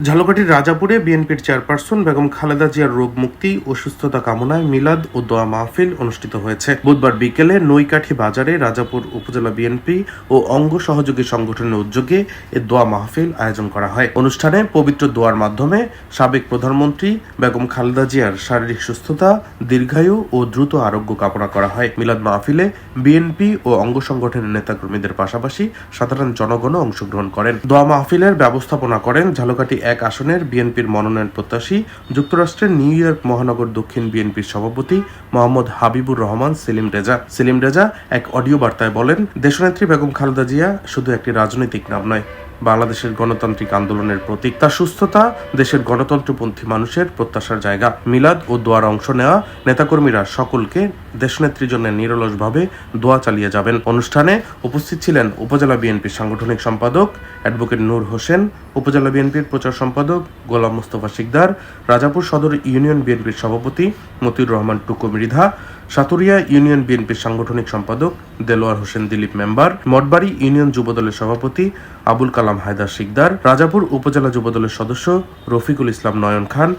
ঝালকাঠির রাজাপুরে বিএনপির চেয়ারপারসন বেগম খালেদা জিয়ার রোগ মুক্তি ও সুস্থতা কামনায় মিলাদ ও দোয়া মাহফিল অনুষ্ঠিত হয়েছে। বুধবার বিকেলে নৈকাঠি বাজারে রাজাপুর উপজেলা বিএনপি ও অঙ্গ সহযোগী সংগঠনের উদ্যোগে এ দোয়া মাহফিল আয়োজন করা হয়। অনুষ্ঠানে পবিত্র দোয়ার মাধ্যমে সাবেক প্রধানমন্ত্রী বেগম খালেদা জিয়ার শারীরিক সুস্থতা, দীর্ঘায়ু ও দ্রুত আরোগ্য কামনা করা হয়। মিলাদ মাহফিলে বিএনপি ও অঙ্গ সংগঠনের নেতাকর্মীদের পাশাপাশি সাধারণ জনগণও অংশগ্রহণ করেন। দোয়া মাহফিলের ব্যবস্থাপনা করেন ঝালকাঠি এক আসনের বিএনপির মনোনয়ন প্রত্যাশী যুক্তরাষ্ট্রের নিউ ইয়র্ক মহানগর দক্ষিণ বিএনপির সভাপতি মোহাম্মদ হাবিবুর রহমান সেলিম রেজা এক অডিও বার্তায় বলেন, দেশনেত্রী বেগম খালেদা জিয়া শুধু একটি রাজনৈতিক নাম নয়, বাংলাদেশের গণতান্ত্রিক আন্দোলনের প্রতীক। তার সুস্থতা দেশের গণতন্ত্রপন্থী মানুষের প্রত্যাশার জায়গা। মিলাদ ও দোয়ার অংশ নেওয়া নেতাকর্মীরা সকলকে দেশনেত্রীর জন্য নিরলসভাবে দোয়া চালিয়ে যাবেন। অনুষ্ঠানে উপস্থিত ছিলেন উপজেলা বিএনপির সাংগঠনিক সম্পাদক অ্যাডভোকেট নূর হোসেন, উপজেলা বিএনপির প্রচার সম্পাদক গোলাম মোস্তফা শিকদার, রাজাপুর সদর ইউনিয়ন বিএনপির সভাপতি মতিউর রহমান টুকু মৃধা, সাতুরিয়া ইউনিয়ন বিএনপির সাংগঠনিক সম্পাদক দেলোয়ার হোসেন দিলীপ মেম্বার, মঠবাড়ি ইউনিয়ন যুবদলের সভাপতি আবুল কালাম হায়দার শিকদার, রাজাপুর উপজেলা যুবদলের সদস্য রফিকুল ইসলাম নয়ন খান,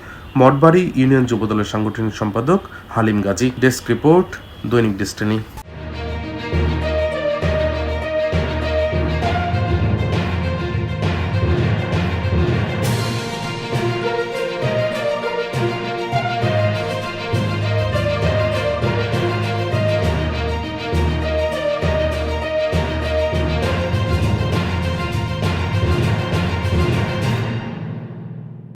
মঠবাড়ি ইউনিয়ন যুবদলের সাংগঠনিক সম্পাদক হালিম গাজী। ডেস্ক রিপোর্ট, দৈনিক ডেস্টিনি।